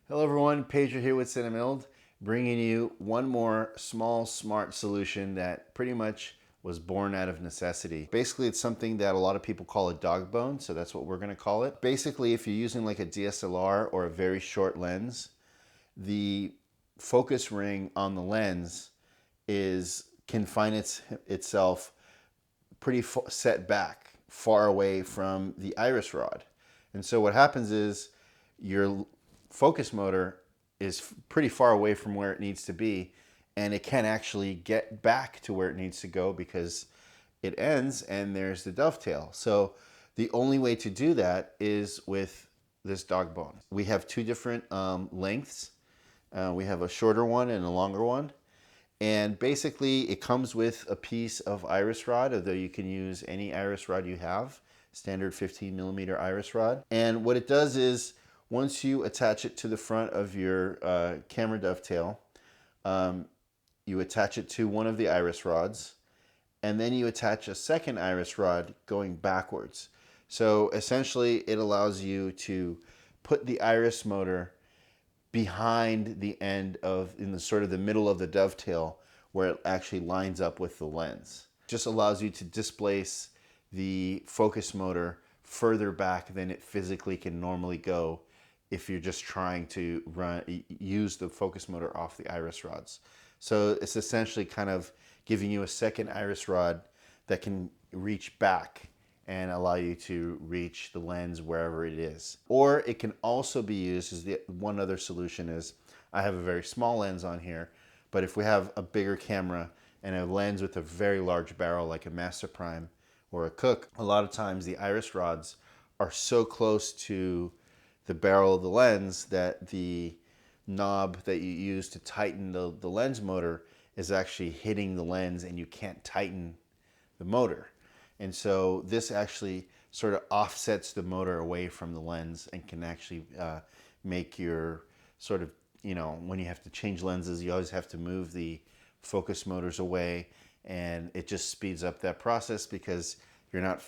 Hello everyone, Pedro here with CineMilled, bringing you one more small smart solution that pretty much was born out of necessity. Basically, it's something that a lot of people call a dog bone, so that's what we're gonna call it. Basically, if you're using like a DSLR or a very short lens, the focus ring on the lens can find itself pretty set back, far away from the iris rod. And so what happens is your focus motor is pretty far away from where it needs to be, and it can't actually get back to where it needs to go because it ends and there's the dovetail. So the only way to do that is with this dog bone. We have two different lengths. We have a shorter one and a longer one. And basically it comes with a piece of iris rod, although you can use any iris rod you have, standard 15mm iris rod. And what it does is once you attach it to the front of your camera dovetail, you attach it to one of the iris rods, and then you attach a second iris rod going backwards. So essentially it allows you to put the iris motor behind the end in the sort of the middle of the dovetail where it actually lines up with the lens. Just allows you to displace the focus motor further back than it physically can normally go if you're just trying to use the focus motor off the iris rods. So it's essentially kind of giving you a second iris rod that can reach back and allow you to reach the lens wherever it is. Or it can also be used as one other solution is, I have a very small lens on here, but if we have a bigger camera and a lens with a very large barrel like a Master Prime or a Cook, a lot of times the iris rods are so close to the barrel of the lens that the knob that you use to tighten the lens motor is actually hitting the lens and you can't tighten the motor. And so this actually sort of offsets the motor away from the lens and can actually make your sort of, when you have to change lenses, you always have to move the focus motors away, and it just speeds up that process because you're not,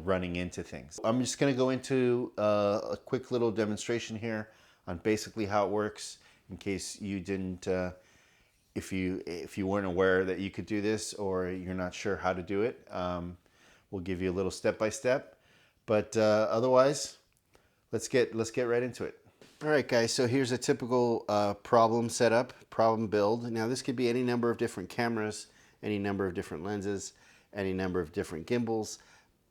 running into things. I'm just going to go into a quick little demonstration here on basically how it works in case you didn't, if you weren't aware that you could do this or you're not sure how to do it. We'll give you a little step-by-step, but otherwise, let's get right into it. All right, guys, so here's a typical problem setup, problem build. Now, this could be any number of different cameras, any number of different lenses, any number of different gimbals.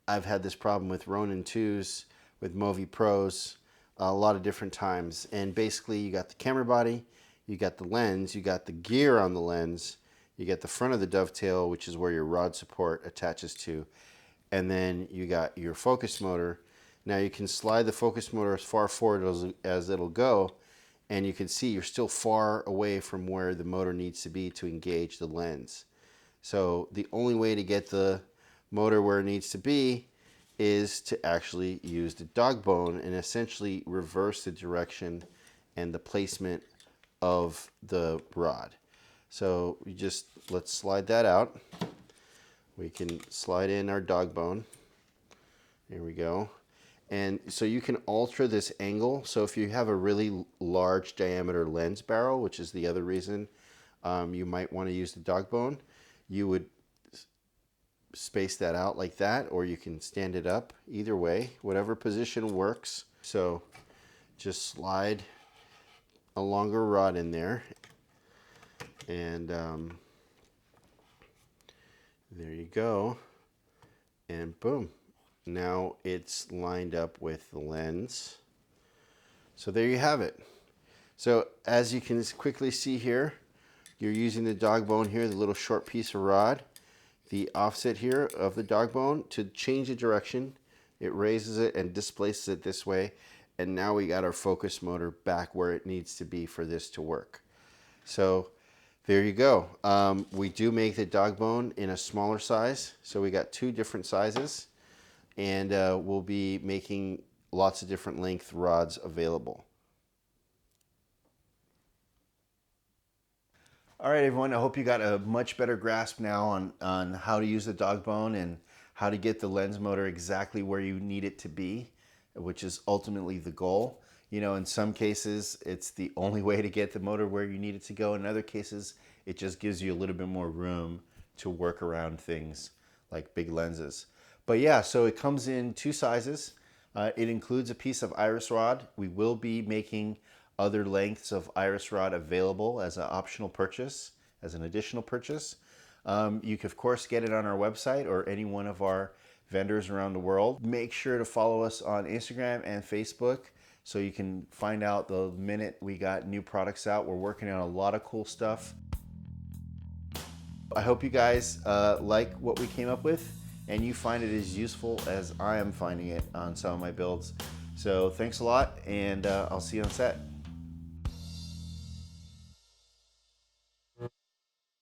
I've had this problem with Ronin-2s, with Movi Pros, a lot of different times. And basically, you got the camera body, you got the lens, you got the gear on the lens, you get the front of the dovetail, which is where your rod support attaches to, and then you got your focus motor. Now you can slide the focus motor as far forward as it'll go, and you can see you're still far away from where the motor needs to be to engage the lens. So the only way to get the motor where it needs to be is to actually use the dog bone and essentially reverse the direction and the placement of the rod. So let's slide that out. We can slide in our dog bone. There we go. And so you can alter this angle. So if you have a really large diameter lens barrel, which is the other reason you might want to use the dog bone, you would space that out like that, or you can stand it up. Either way, whatever position works. So just slide a longer rod in there, and there you go, and boom, now it's lined up with the lens. So there you have it. So as you can quickly see here, you're using the dog bone here, the little short piece of rod, the offset here of the dog bone to change the direction. It raises it and displaces it this way, and now we got our focus motor back where it needs to be for this to work. So there you go. We do make the dog bone in a smaller size, so we got two different sizes, and we'll be making lots of different length rods available. All right, everyone, I hope you got a much better grasp now on how to use the dog bone and how to get the lens motor exactly where you need it to be which is ultimately the goal. You know, in some cases, it's the only way to get the motor where you need it to go. In other cases, it just gives you a little bit more room to work around things like big lenses. But yeah, so it comes in two sizes. It includes a piece of iris rod. We will be making other lengths of iris rod available as an optional purchase, as an additional purchase. You can, of course, get it on our website or any one of our vendors around the world. Make sure to follow us on Instagram and Facebook so you can find out the minute we got new products out. We're working on a lot of cool stuff. I hope you guys like what we came up with and you find it as useful as I am finding it on some of my builds. So thanks a lot, and I'll see you on set.